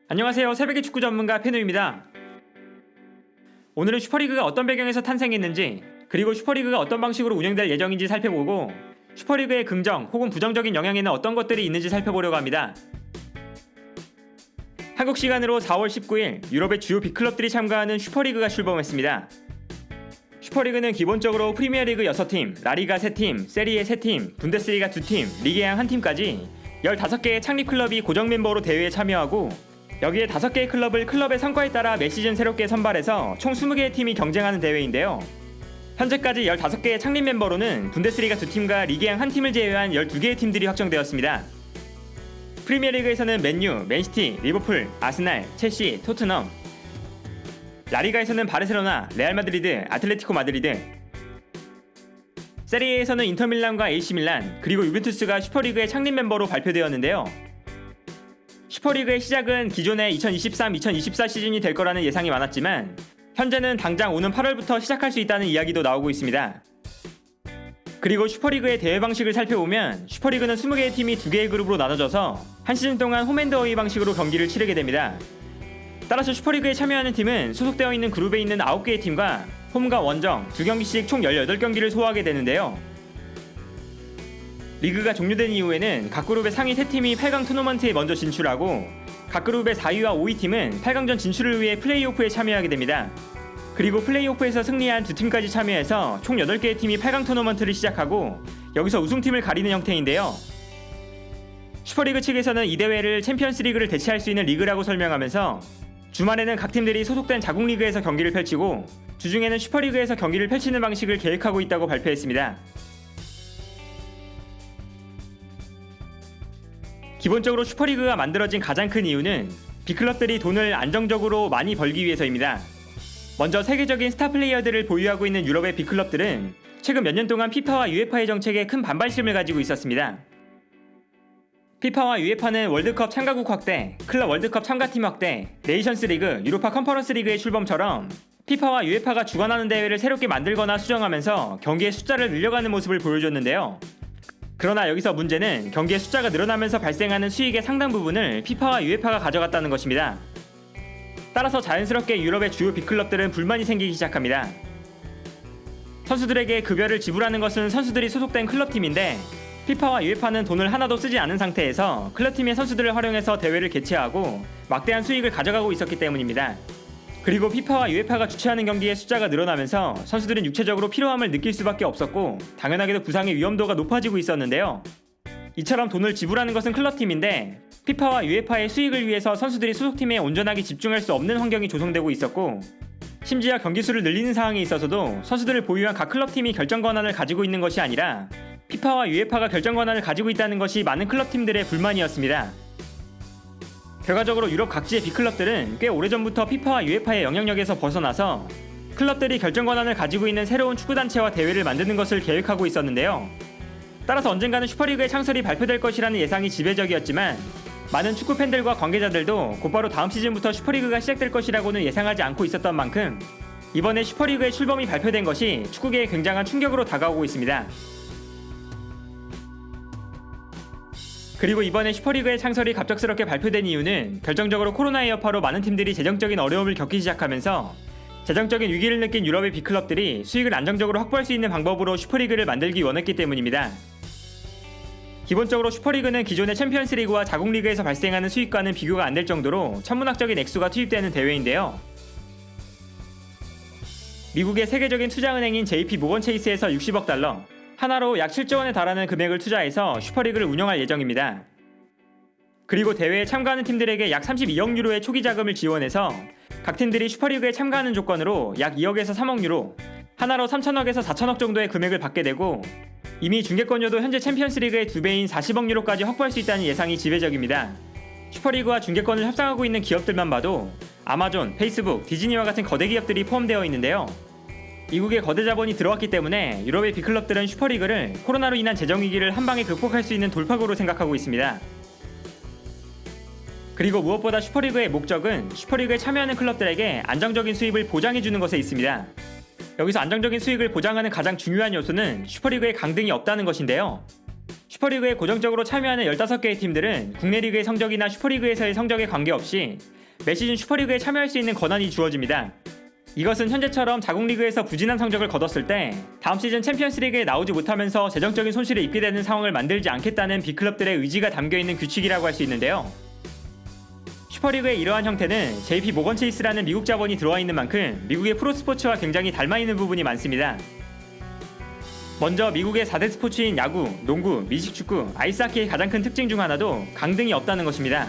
안녕하세요. 새벽의 축구 전문가 페누입니다. 오늘은 슈퍼리그가 어떤 배경에서 탄생했는지, 그리고 슈퍼리그가 어떤 방식으로 운영될 예정인지 살펴보고 슈퍼리그의 긍정 혹은 부정적인 영향에는 어떤 것들이 있는지 살펴보려고 합니다. 한국 시간으로 4월 19일 유럽의 주요 빅클럽들이 참가하는 슈퍼리그가 출범했습니다. 슈퍼리그는 기본적으로 프리미어리그 6팀, 라리가 3팀, 세리에 3팀, 분데스리가 2팀, 리게앙 1팀까지 15개의 창립 클럽이 고정 멤버로 대회에 참여하고, 여기에 5개의 클럽을 클럽의 성과에 따라 매 시즌 새롭게 선발해서 총 20개의 팀이 경쟁하는 대회인데요. 현재까지 15개의 창립 멤버로는 분데스리가 2팀과 리게앙 1팀을 제외한 12개의 팀들이 확정되었습니다. 프리미어리그에서는 맨유, 맨시티, 리버풀, 아스날, 첼시, 토트넘, 라리가에서는 바르셀로나, 레알 마드리드, 아틀레티코 마드리드, 세리에에서는 인터밀란과 AC밀란, 그리고 유벤투스가 슈퍼리그의 창립 멤버로 발표되었는데요. 슈퍼리그의 시작은 기존의 2023-2024 시즌이 될 거라는 예상이 많았지만, 현재는 당장 오는 8월부터 시작할 수 있다는 이야기도 나오고 있습니다. 그리고 슈퍼리그의 대회 방식을 살펴보면 슈퍼리그는 20개의 팀이 2개의 그룹으로 나눠져서 한 시즌 동안 홈앤더어웨이 방식으로 경기를 치르게 됩니다. 따라서 슈퍼리그에 참여하는 팀은 소속되어 있는 그룹에 있는 9개의 팀과 홈과 원정 2경기씩 총 18경기를 소화하게 되는데요. 리그가 종료된 이후에는 각 그룹의 상위 3팀이 8강 토너먼트에 먼저 진출하고, 각 그룹의 4위와 5위 팀은 8강전 진출을 위해 플레이오프에 참여하게 됩니다. 그리고 플레이오프에서 승리한 2팀까지 참여해서 총 8개의 팀이 8강 토너먼트를 시작하고, 여기서 우승팀을 가리는 형태인데요. 슈퍼리그 측에서는 이 대회를 챔피언스리그를 대체할 수 있는 리그라고 설명하면서 주말에는 각 팀들이 소속된 자국리그에서 경기를 펼치고, 주중에는 슈퍼리그에서 경기를 펼치는 방식을 계획하고 있다고 발표했습니다. 기본적으로 슈퍼리그가 만들어진 가장 큰 이유는 빅클럽들이 돈을 안정적으로 많이 벌기 위해서입니다. 먼저 세계적인 스타 플레이어들을 보유하고 있는 유럽의 빅클럽들은 최근 몇 년 동안 피파와 유에파의 정책에 큰 반발심을 가지고 있었습니다. 피파와 유에파는 월드컵 참가국 확대, 클럽 월드컵 참가팀 확대, 네이션스 리그, 유로파 컨퍼런스 리그의 출범처럼 피파와 유에파가 주관하는 대회를 새롭게 만들거나 수정하면서 경기의 숫자를 늘려가는 모습을 보여줬는데요. 그러나 여기서 문제는 경기의 숫자가 늘어나면서 발생하는 수익의 상당 부분을 피파와 유에파가 가져갔다는 것입니다. 따라서 자연스럽게 유럽의 주요 빅클럽들은 불만이 생기기 시작합니다. 선수들에게 급여를 지불하는 것은 선수들이 소속된 클럽팀인데, 피파와 유에파는 돈을 하나도 쓰지 않은 상태에서 클럽팀의 선수들을 활용해서 대회를 개최하고 막대한 수익을 가져가고 있었기 때문입니다. 그리고 피파와 유에파가 주최하는 경기의 숫자가 늘어나면서 선수들은 육체적으로 피로함을 느낄 수밖에 없었고, 당연하게도 부상의 위험도가 높아지고 있었는데요. 이처럼 돈을 지불하는 것은 클럽팀인데 피파와 유에파의 수익을 위해서 선수들이 소속팀에 온전하게 집중할 수 없는 환경이 조성되고 있었고, 심지어 경기 수를 늘리는 상황에 있어서도 선수들을 보유한 각 클럽팀이 결정 권한을 가지고 있는 것이 아니라 피파와 유에파가 결정 권한을 가지고 있다는 것이 많은 클럽팀들의 불만이었습니다. 결과적으로 유럽 각지의 빅클럽들은 꽤 오래전부터 피파와 유에파의 영향력에서 벗어나서 클럽들이 결정 권한을 가지고 있는 새로운 축구단체와 대회를 만드는 것을 계획하고 있었는데요. 따라서 언젠가는 슈퍼리그의 창설이 발표될 것이라는 예상이 지배적이었지만, 많은 축구 팬들과 관계자들도 곧바로 다음 시즌부터 슈퍼리그가 시작될 것이라고는 예상하지 않고 있었던 만큼 이번에 슈퍼리그의 출범이 발표된 것이 축구계에 굉장한 충격으로 다가오고 있습니다. 그리고 이번에 슈퍼리그의 창설이 갑작스럽게 발표된 이유는 결정적으로 코로나의 여파로 많은 팀들이 재정적인 어려움을 겪기 시작하면서 재정적인 위기를 느낀 유럽의 빅클럽들이 수익을 안정적으로 확보할 수 있는 방법으로 슈퍼리그를 만들기 원했기 때문입니다. 기본적으로 슈퍼리그는 기존의 챔피언스리그와 자국리그에서 발생하는 수익과는 비교가 안 될 정도로 천문학적인 액수가 투입되는 대회인데요. 미국의 세계적인 투자은행인 JP모건 체이스에서 60억 달러, 하나로 약 7조 원에 달하는 금액을 투자해서 슈퍼리그를 운영할 예정입니다. 그리고 대회에 참가하는 팀들에게 약 32억 유로의 초기 자금을 지원해서 각 팀들이 슈퍼리그에 참가하는 조건으로 약 2억에서 3억 유로, 하나로 3천억에서 4천억 정도의 금액을 받게 되고, 이미 중계권료도 현재 챔피언스리그의 2배인 40억 유로까지 확보할 수 있다는 예상이 지배적입니다. 슈퍼리그와 중계권을 협상하고 있는 기업들만 봐도 아마존, 페이스북, 디즈니와 같은 거대 기업들이 포함되어 있는데요. 미국의 거대 자본이 들어왔기 때문에 유럽의 빅클럽들은 슈퍼리그를 코로나로 인한 재정위기를 한방에 극복할 수 있는 돌파구로 생각하고 있습니다. 그리고 무엇보다 슈퍼리그의 목적은 슈퍼리그에 참여하는 클럽들에게 안정적인 수입을 보장해주는 것에 있습니다. 여기서 안정적인 수익을 보장하는 가장 중요한 요소는 슈퍼리그에 강등이 없다는 것인데요. 슈퍼리그에 고정적으로 참여하는 15개의 팀들은 국내 리그의 성적이나 슈퍼리그에서의 성적에 관계없이 매 시즌 슈퍼리그에 참여할 수 있는 권한이 주어집니다. 이것은 현재처럼 자국리그에서 부진한 성적을 거뒀을 때 다음 시즌 챔피언스리그에 나오지 못하면서 재정적인 손실을 입게 되는 상황을 만들지 않겠다는 B클럽들의 의지가 담겨있는 규칙이라고 할 수 있는데요. 슈퍼리그의 이러한 형태는 JP 모건 체이스라는 미국 자본이 들어와 있는 만큼 미국의 프로스포츠와 굉장히 닮아있는 부분이 많습니다. 먼저 미국의 4대 스포츠인 야구, 농구, 미식축구, 아이스하키의 가장 큰 특징 중 하나도 강등이 없다는 것입니다.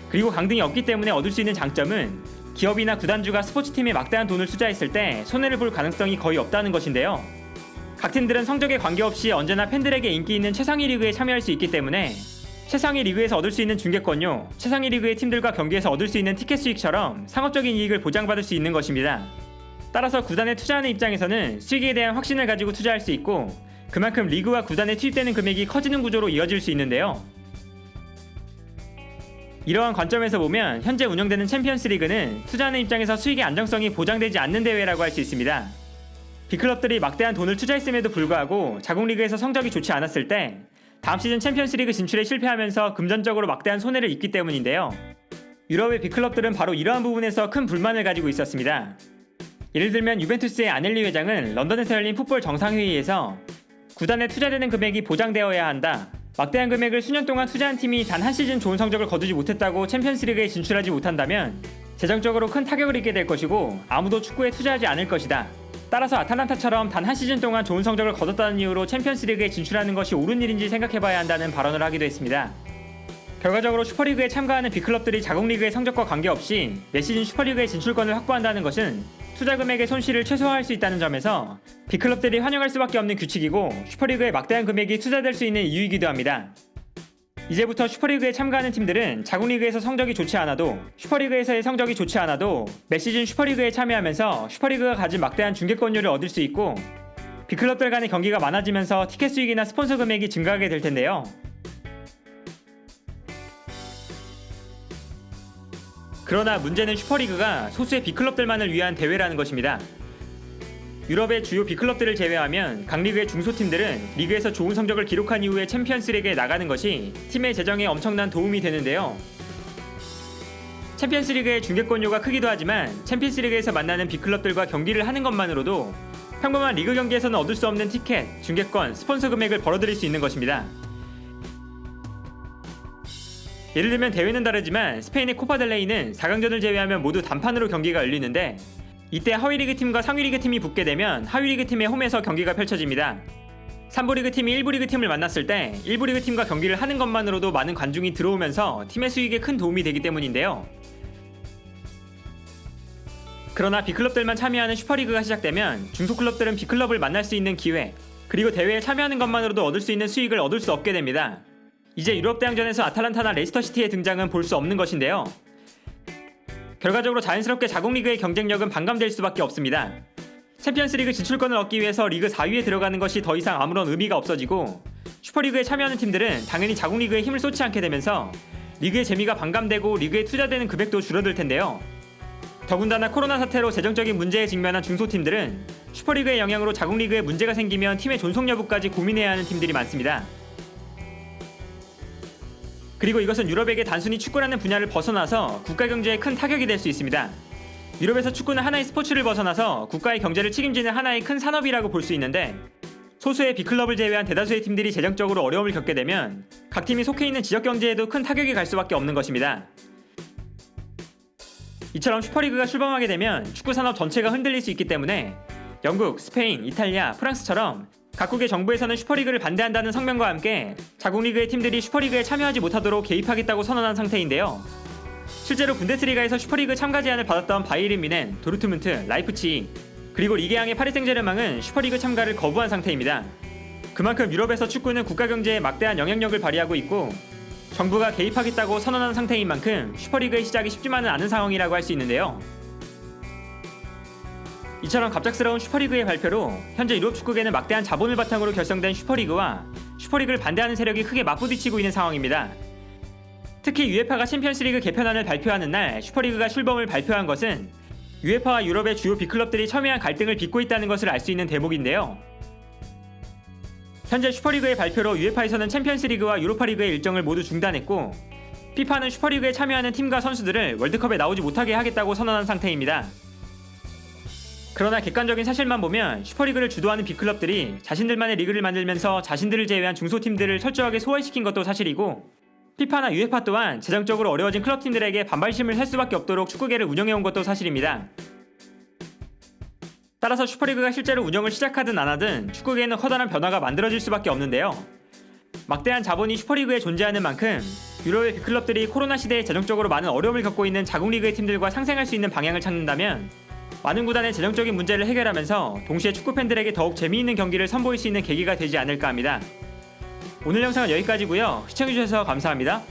그리고 강등이 없기 때문에 얻을 수 있는 장점은 기업이나 구단주가 스포츠팀에 막대한 돈을 투자했을 때 손해를 볼 가능성이 거의 없다는 것인데요. 각 팀들은 성적에 관계없이 언제나 팬들에게 인기 있는 최상위 리그에 참여할 수 있기 때문에 최상위 리그에서 얻을 수 있는 중계권료, 최상위 리그의 팀들과 경기에서 얻을 수 있는 티켓 수익처럼 상업적인 이익을 보장받을 수 있는 것입니다. 따라서 구단에 투자하는 입장에서는 수익에 대한 확신을 가지고 투자할 수 있고 그만큼 리그와 구단에 투입되는 금액이 커지는 구조로 이어질 수 있는데요. 이러한 관점에서 보면 현재 운영되는 챔피언스 리그는 투자하는 입장에서 수익의 안정성이 보장되지 않는 대회라고 할 수 있습니다. B클럽들이 막대한 돈을 투자했음에도 불구하고 자국 리그에서 성적이 좋지 않았을 때 다음 시즌 챔피언스 리그 진출에 실패하면서 금전적으로 막대한 손해를 입기 때문인데요. 유럽의 B클럽들은 바로 이러한 부분에서 큰 불만을 가지고 있었습니다. 예를 들면 유벤투스의 아넬리 회장은 런던에서 열린 풋볼 정상회의에서 구단에 투자되는 금액이 보장되어야 한다. 막대한 금액을 수년 동안 투자한 팀이 단 한 시즌 좋은 성적을 거두지 못했다고 챔피언스리그에 진출하지 못한다면 재정적으로 큰 타격을 입게 될 것이고 아무도 축구에 투자하지 않을 것이다. 따라서 아탈란타처럼 단 한 시즌 동안 좋은 성적을 거뒀다는 이유로 챔피언스리그에 진출하는 것이 옳은 일인지 생각해봐야 한다는 발언을 하기도 했습니다. 결과적으로 슈퍼리그에 참가하는 B클럽들이 자국리그의 성적과 관계없이 매 시즌 슈퍼리그의 진출권을 확보한다는 것은 투자 금액의 손실을 최소화할 수 있다는 점에서 B클럽들이 환영할 수밖에 없는 규칙이고 슈퍼리그에 막대한 금액이 투자될 수 있는 이유이기도 합니다. 이제부터 슈퍼리그에 참가하는 팀들은 자국리그에서 성적이 좋지 않아도 슈퍼리그에서의 성적이 좋지 않아도 매 시즌 슈퍼리그에 참여하면서 슈퍼리그가 가진 막대한 중계권료를 얻을 수 있고 B클럽들 간의 경기가 많아지면서 티켓 수익이나 스폰서 금액이 증가하게 될 텐데요. 그러나 문제는 슈퍼리그가 소수의 B클럽들만을 위한 대회라는 것입니다. 유럽의 주요 B클럽들을 제외하면 각 리그의 중소팀들은 리그에서 좋은 성적을 기록한 이후에 챔피언스리그에 나가는 것이 팀의 재정에 엄청난 도움이 되는데요. 챔피언스리그의 중계권료가 크기도 하지만 챔피언스리그에서 만나는 B클럽들과 경기를 하는 것만으로도 평범한 리그 경기에서는 얻을 수 없는 티켓, 중계권, 스폰서 금액을 벌어들일 수 있는 것입니다. 예를 들면 대회는 다르지만 스페인의 코파델레이는 4강전을 제외하면 모두 단판으로 경기가 열리는데 이때 하위리그 팀과 상위리그 팀이 붙게 되면 하위리그 팀의 홈에서 경기가 펼쳐집니다. 3부 리그 팀이 1부 리그 팀을 만났을 때 1부 리그 팀과 경기를 하는 것만으로도 많은 관중이 들어오면서 팀의 수익에 큰 도움이 되기 때문인데요. 그러나 B클럽들만 참여하는 슈퍼리그가 시작되면 중소클럽들은 B클럽을 만날 수 있는 기회, 그리고 대회에 참여하는 것만으로도 얻을 수 있는 수익을 얻을 수 없게 됩니다. 이제 유럽 대항전에서 아탈란타나 레스터시티의 등장은 볼 수 없는 것인데요. 결과적으로 자연스럽게 자국리그의 경쟁력은 반감될 수밖에 없습니다. 챔피언스리그 진출권을 얻기 위해서 리그 4위에 들어가는 것이 더 이상 아무런 의미가 없어지고 슈퍼리그에 참여하는 팀들은 당연히 자국리그에 힘을 쏟지 않게 되면서 리그의 재미가 반감되고 리그에 투자되는 금액도 줄어들 텐데요. 더군다나 코로나 사태로 재정적인 문제에 직면한 중소팀들은 슈퍼리그의 영향으로 자국리그에 문제가 생기면 팀의 존속 여부까지 고민해야 하는 팀들이 많습니다. 그리고 이것은 유럽에게 단순히 축구라는 분야를 벗어나서 국가 경제에 큰 타격이 될 수 있습니다. 유럽에서 축구는 하나의 스포츠를 벗어나서 국가의 경제를 책임지는 하나의 큰 산업이라고 볼 수 있는데 소수의 B클럽을 제외한 대다수의 팀들이 재정적으로 어려움을 겪게 되면 각 팀이 속해 있는 지역 경제에도 큰 타격이 갈 수밖에 없는 것입니다. 이처럼 슈퍼리그가 출범하게 되면 축구 산업 전체가 흔들릴 수 있기 때문에 영국, 스페인, 이탈리아, 프랑스처럼 각국의 정부에서는 슈퍼리그를 반대한다는 성명과 함께 자국리그의 팀들이 슈퍼리그에 참여하지 못하도록 개입하겠다고 선언한 상태인데요. 실제로 분데스리가에서 슈퍼리그 참가 제안을 받았던 바이에른 뮌헨, 도르트문트, 라이프치히 그리고 리게앙의 파리 생제르맹은 슈퍼리그 참가를 거부한 상태입니다. 그만큼 유럽에서 축구는 국가 경제에 막대한 영향력을 발휘하고 있고 정부가 개입하겠다고 선언한 상태인 만큼 슈퍼리그의 시작이 쉽지만은 않은 상황이라고 할 수 있는데요. 이처럼 갑작스러운 슈퍼리그의 발표로 현재 유럽 축구계는 막대한 자본을 바탕으로 결성된 슈퍼리그와 슈퍼리그를 반대하는 세력이 크게 맞부딪히고 있는 상황입니다. 특히 UEFA가 챔피언스리그 개편안을 발표하는 날 슈퍼리그가 출범을 발표한 것은 UEFA와 유럽의 주요 B클럽들이 첨예한 갈등을 빚고 있다는 것을 알 수 있는 대목인데요. 현재 슈퍼리그의 발표로 UEFA에서는 챔피언스리그와 유로파리그의 일정을 모두 중단했고 피파는 슈퍼리그에 참여하는 팀과 선수들을 월드컵에 나오지 못하게 하겠다고 선언한 상태입니다. 그러나 객관적인 사실만 보면 슈퍼리그를 주도하는 빅클럽들이 자신들만의 리그를 만들면서 자신들을 제외한 중소팀들을 철저하게 소외시킨 것도 사실이고 피파나 UEFA 또한 재정적으로 어려워진 클럽팀들에게 반발심을 살 수밖에 없도록 축구계를 운영해온 것도 사실입니다. 따라서 슈퍼리그가 실제로 운영을 시작하든 안하든 축구계에는 커다란 변화가 만들어질 수밖에 없는데요. 막대한 자본이 슈퍼리그에 존재하는 만큼 유럽의 빅클럽들이 코로나 시대에 재정적으로 많은 어려움을 겪고 있는 자국 리그의 팀들과 상생할 수 있는 방향을 찾는다면 많은 구단의 재정적인 문제를 해결하면서 동시에 축구팬들에게 더욱 재미있는 경기를 선보일 수 있는 계기가 되지 않을까 합니다. 오늘 영상은 여기까지고요. 시청해주셔서 감사합니다.